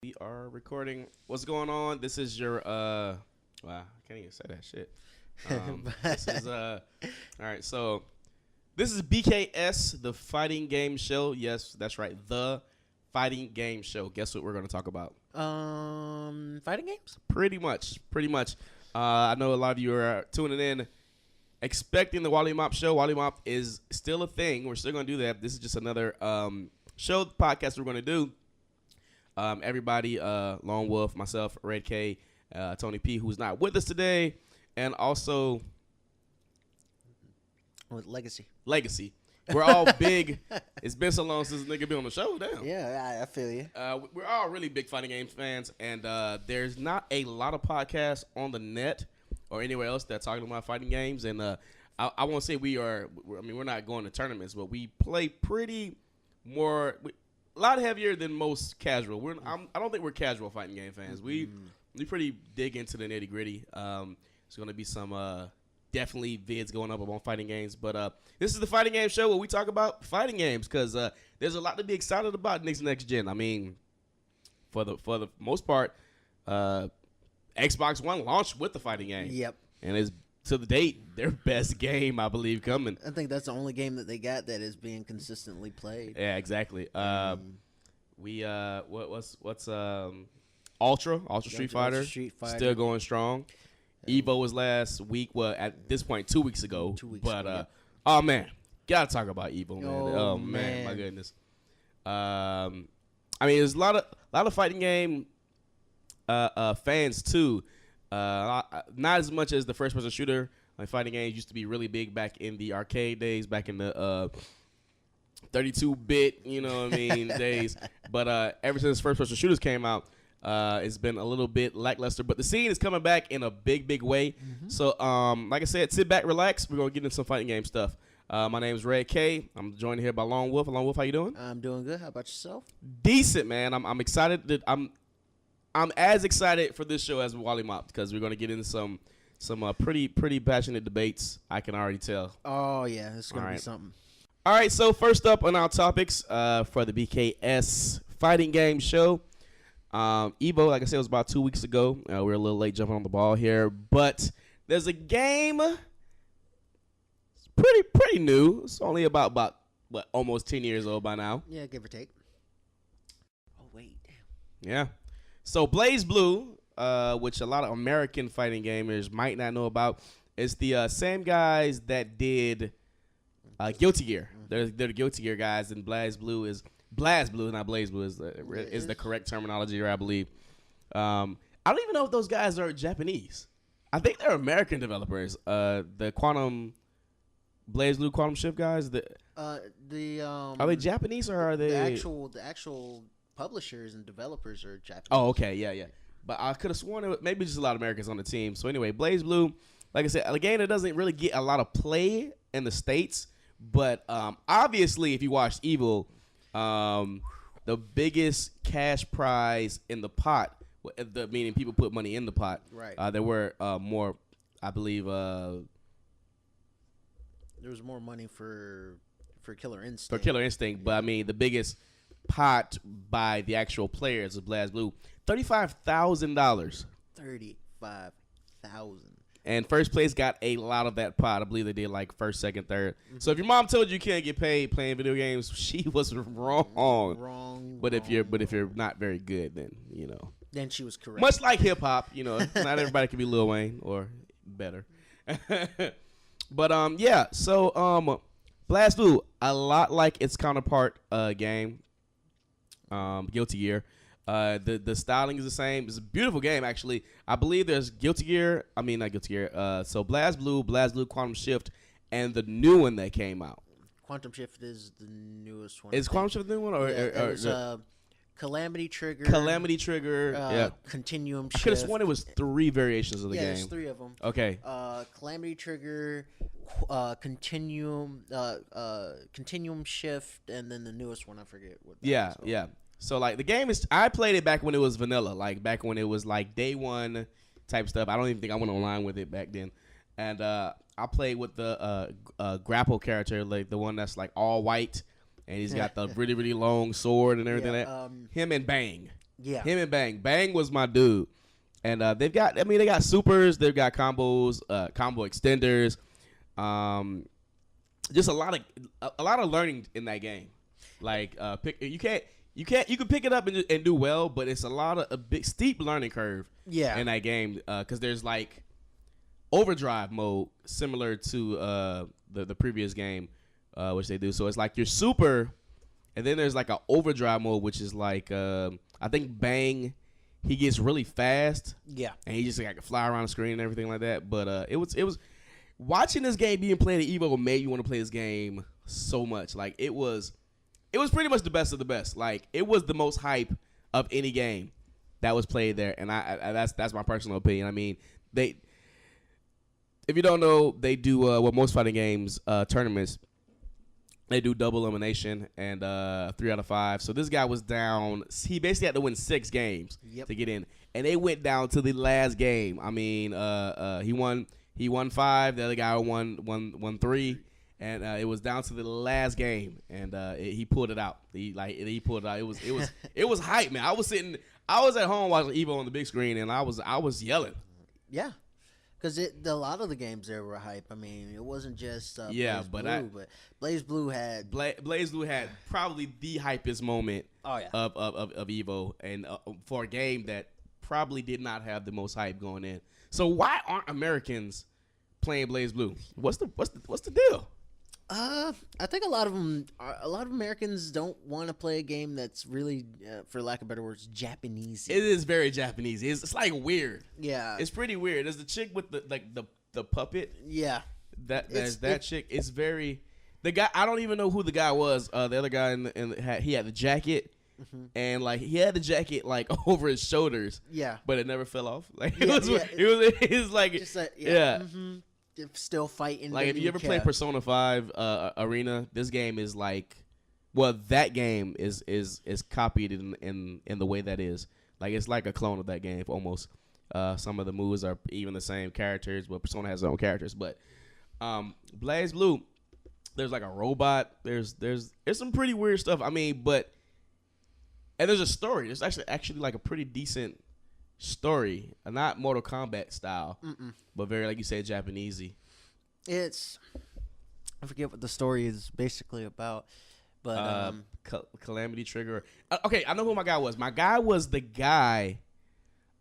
We are recording. What's going on? This is your wow, I can't even say that shit. This is all right, so this is BKS, the fighting game show. Yes, that's right. The fighting game show. Guess what we're going to talk about? Fighting games? Pretty much. I know a lot of you are tuning in expecting the Wally Mop show. Wally Mop is still a thing. We're still going to do that. This is just another show podcast we're going to do. Everybody, Lone Wolf, myself, Red K, Tony P, who's not with us today, and also With Legacy. We're all big. It's been so long since a nigga been on the show. Damn. Yeah, I feel you. We're all really big fighting game fans, and there's not a lot of podcasts on the net or anywhere else that's talking about fighting games. And I won't say we're not going to tournaments, but we play a lot heavier than most casual. I don't think we're casual fighting game fans. We pretty dig into the nitty gritty. There's gonna be some definitely vids going up about fighting games, but this is the fighting game show where we talk about fighting games because there's a lot to be excited about next gen. I mean, for the most part, Xbox One launched with the fighting game. Yep. And it's to the date their best game, I believe, coming. I think that's the only game that they got that is being consistently played. Yeah, exactly. What's Ultra Street Fighter still going strong. Evo was last week. Well, at this point, 2 weeks ago. 2 weeks but ago, oh man, gotta talk about Evo, man. Oh, man, my man. goodness. I mean, there's a lot of fighting game fans too. Not as much as the first person shooter. Like fighting games used to be really big back in the arcade days, back in the 32-bit, you know what I mean, days. But ever since first person shooters came out, it's been a little bit lackluster. But the scene is coming back in a big way. So, like I said, sit back, relax. We're gonna get into some fighting game stuff. My name is Red K. I'm joined here by Lone Wolf. Lone Wolf, how you doing? I'm doing good. How about yourself? Decent, man. I'm excited. I'm as excited for this show as Wally Mop because we're gonna get into some pretty passionate debates. I can already tell. Oh yeah, it's gonna be something. All right, so first up on our topics for the BKS fighting game show. Evo, like I said, was about 2 weeks ago. We're a little late jumping on the ball here, but there's a game. It's pretty new. It's only about almost 10 years old by now. Yeah, give or take. Oh wait. Yeah. So Blazblue, which a lot of American fighting gamers might not know about, is the same guys that did Guilty Gear. They're the Guilty Gear guys, and Blazblue, not Blazblue, is the correct terminology here, I believe. I don't even know if those guys are Japanese. I think they're American developers. The Blazblue Quantum Shift guys. Are they Japanese or are they the actual publishers and developers are Japanese? Oh, okay, yeah. But I could have sworn it was maybe just a lot of Americans on the team. So anyway, Blazblue, like I said, a game that doesn't really get a lot of play in the States. But obviously, if you watched Evil, the biggest cash prize in the pot, meaning people put money in the pot. Right. There were more, I believe. There was more money for Killer Instinct. For Killer Instinct, but I mean the biggest pot by the actual players of BlazBlue, $35,000. $35,000. And first place got a lot of that pot. I believe they did like first, second, third. So if your mom told you can't get paid playing video games, she was wrong. But if you're not very good, then Then she was correct. Much like hip hop, not everybody can be Lil Wayne or better. But yeah. So BlazBlue, a lot like its counterpart game, Guilty Gear. The styling is the same. It's a beautiful game, actually. I believe there's Guilty Gear. I mean, not Guilty Gear. So BlazBlue Quantum Shift, and the new one that came out. Quantum Shift is the newest one. Is Quantum Shift the new one? Or it was Calamity Trigger. Yeah. Continuum Shift. I could have sworn it was 3 variations of the game. Yeah, there's 3 of them. Okay. Calamity Trigger, Continuum Shift, and then the newest one, I forget what that is. Yeah. So, like, the game is... I played it back when it was vanilla. Like, back when it was, like, day one type stuff. I don't even think I went online with it back then. And I played with the grapple character, like, the one that's, like, all white. And he's got the really, really long sword and everything. Yeah, him and Bang. Yeah. Him and Bang. Bang was my dude. And they got supers, they've got combos, combo extenders, just a lot of learning in that game. Like you can pick it up and do well, but it's a big steep learning curve. Yeah. In that game, because there's like overdrive mode similar to the previous game, which they do. So it's like your super, and then there's like an overdrive mode, which is like I think Bang. He gets really fast, yeah, and he just like fly around the screen and everything like that. But it was watching this game being played at Evo made you want to play this game so much. Like it was pretty much the best of the best. Like it was the most hype of any game that was played there, and I that's my personal opinion. I mean, if you don't know, they do what most fighting games tournaments. They do double elimination and 3 out of 5. So this guy was down. He basically had to win 6 games to get in, and they went down to the last game. I mean, he won 5. The other guy won 3, and it was down to the last game, and he pulled it out. He pulled it out. It was hype, man. I was at home watching Evo on the big screen, and I was yelling. Yeah. Because a lot of the games there were hype. I mean, it wasn't just BlazBlue, but BlazBlue had BlazBlue had probably the hypest moment of Evo, and for a game that probably did not have the most hype going in. So why aren't Americans playing BlazBlue? What's the deal? I think a lot of Americans don't want to play a game that's really, for lack of better words, Japanese. It is very Japanese. It's like weird. Yeah, it's pretty weird. There's the chick with the puppet. Yeah, that chick. It's very the guy. I don't even know who the guy was. The other guy he had the jacket. Mm-hmm. And like he had the jacket like over his shoulders. Yeah, but it never fell off. Like it was like just yeah. Mm-hmm. Still fighting. Like if you ever play Persona 5 Arena, this game is like, well, that game is copied in the way that is. Like it's like a clone of that game almost. Some of the moves are even the same characters, but Persona has their own characters. But BlazBlue, there's like a robot. There's some pretty weird stuff. I mean, and there's a story. There's actually like a pretty decent story, not Mortal Kombat style, but very, like you said, Japanesey. I forget what the story is basically about, but Calamity Trigger. Okay, I know who my guy was. My guy was the guy.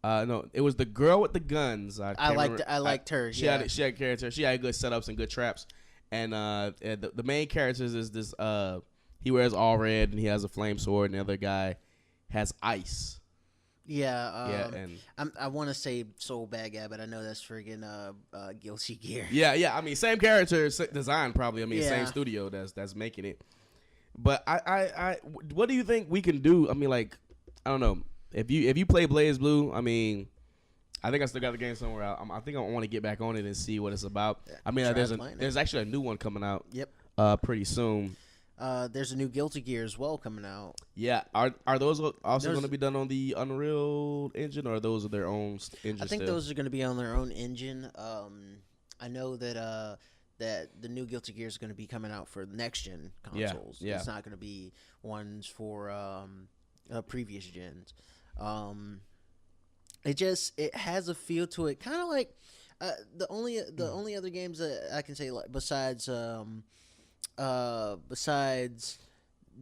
No, it was the girl with the guns. I liked her. She had character. She had good setups and good traps. And the main characters is this. He wears all red and he has a flame sword, and the other guy has ice. Yeah, and I want to say Soul Bad Guy, but I know that's friggin' Guilty Gear. Yeah. I mean, same character design probably. I mean, same studio that's making it. But I what do you think we can do? I mean, like, I don't know. If you play BlazBlue, I mean, I think I still got the game somewhere out. I think I want to get back on it and see what it's about. I mean, there's actually a new one coming out. Yep. Pretty soon. There's a new Guilty Gear as well coming out. Yeah, are those also going to be done on the Unreal Engine, or are those their own engine? I think those are going to be on their own engine. I know that the new Guilty Gear is going to be coming out for next gen consoles. Yeah. It's not going to be ones for previous gens. It has a feel to it, kind of like the only other games that I can say, like, besides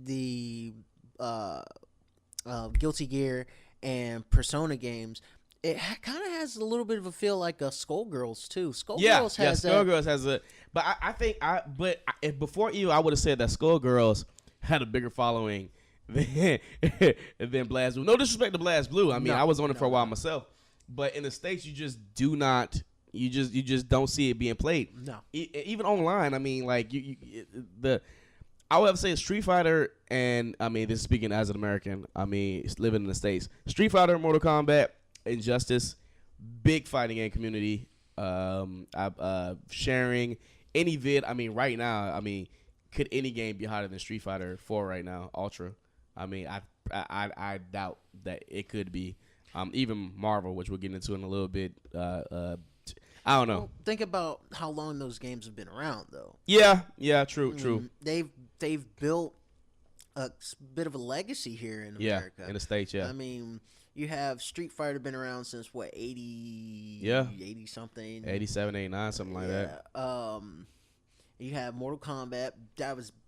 the Guilty Gear and Persona games, it kind of has a little bit of a feel like a Skullgirls too. Skullgirls has a. But I think if before you, I would have said that Skullgirls had a bigger following than BlazBlue. No disrespect to BlazBlue. I mean, I was on it for a while myself, but in the States, you just do not. You just don't see it being played. No, even online. I mean, like I would have to say Street Fighter, and I mean, this is speaking as an American. I mean, living in the States, Street Fighter, Mortal Kombat, Injustice, big fighting game community. Sharing any vid. I mean, right now, I mean, could any game be hotter than Street Fighter 4 right now? Ultra. I mean, I doubt that it could be. Even Marvel, which we'll get into in a little bit. I don't know. Well, think about how long those games have been around, though. Yeah, true. They've built a bit of a legacy here in America. Yeah, in the States, yeah. I mean, you have Street Fighter been around since, what, 80? Yeah. 80-something? 87, 89, something like that. You have Mortal Kombat.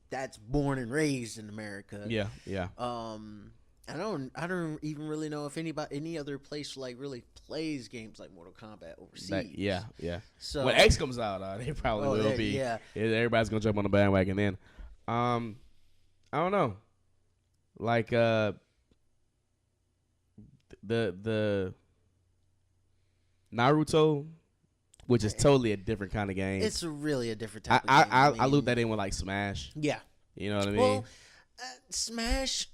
That's born and raised in America. Yeah, yeah. I don't even really know if any other place like really plays games like Mortal Kombat overseas. Yeah. So when X comes out, they probably will be. Yeah. Everybody's gonna jump on the bandwagon then. I don't know. Like the Naruto, which is totally a different kind of game. It's really a different type of game. I loop that in with like Smash. Yeah. You know what I mean? Well, Smash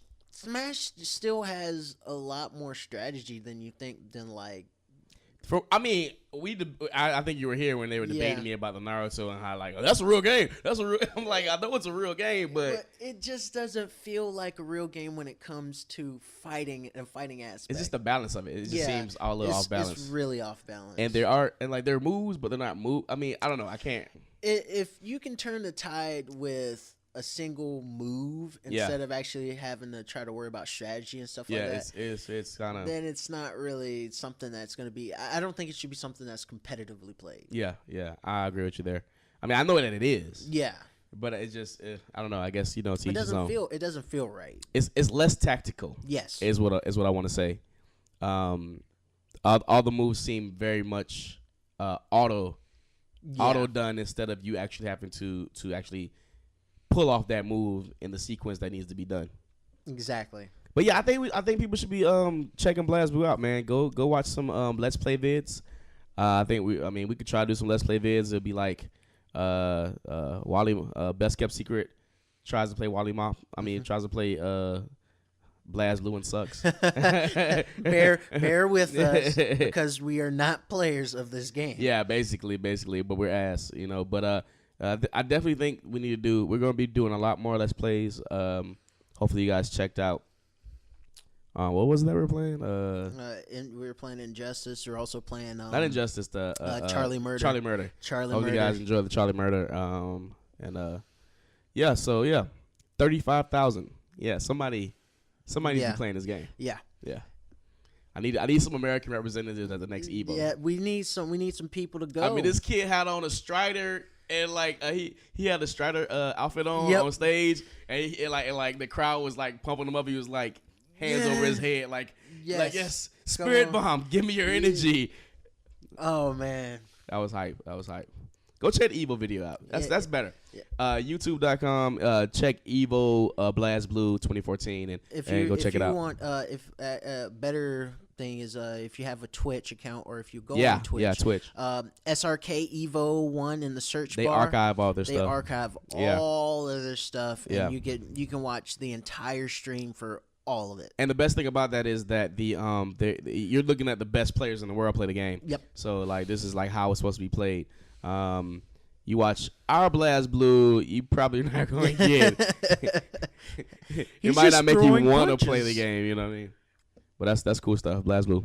still has a lot more strategy than you think than like. I think you were here when they were debating me about the Naruto and how like, oh, that's a real game. I'm like, I know it's a real game, but it just doesn't feel like a real game when it comes to fighting and fighting aspects. It's just the balance of it. It just seems all a little off balance. It's really off balance. And there are moves, but they're not move. I mean, I don't know. I can't. If you can turn the tide with a single move instead of actually having to try to worry about strategy and stuff like that. Yeah, it's kind of. Then it's not really something that's going to be. I don't think it should be something that's competitively played. Yeah, I agree with you there. I mean, I know that it is. Yeah, but it's just I don't know. I guess to each his own. It doesn't feel right. It's less tactical. Yes, is what I want to say. All the moves seem very much auto done instead of you actually having to actually pull off that move in the sequence that needs to be done. Exactly. But yeah, I think people should be checking Blazblue out, man. Go watch some Let's Play vids. I think we could try to do some Let's Play vids. It'll be like Wally Best Kept Secret tries to play Wally Mop. Tries to play Blazblue and sucks. bear with us because we are not players of this game. Yeah, basically, but we're ass, But I definitely think we're going to be doing a lot more Let's Plays. Hopefully you guys checked out. What was it that we were playing? We were playing Injustice. We're also playing not Injustice. Charlie Murder. Charlie Murder. Hope you guys enjoy the Charlie Murder. 35,000. Yeah, somebody needs to be playing this game. Yeah. I need some American representatives at the next Evo. Yeah, we need some people to go. I mean, this kid had on a Strider. And like he had a Strider outfit on stage, and like the crowd was like pumping him up. He was like hands over his head, like yes, Spirit Bomb, give me your energy. Oh man, that was hype. Go check the Evo video out. That's better. Yeah. YouTube.com. Check Evo Blazblue 2014 and go check it out. If you want, better thing is if you have a Twitch account or if you go on Twitch. Twitch. SRK Evo 1 in the search bar. They archive all their stuff. They archive all of their stuff, and you can watch the entire stream for all of it. And the best thing about that is that you're looking at the best players in the world play the game. Yep. So like this is like how it's supposed to be played. You watch our Blazblue, you probably not going to get it. It might not make you want to play the game, you know what I mean? But that's cool stuff, Blazblue.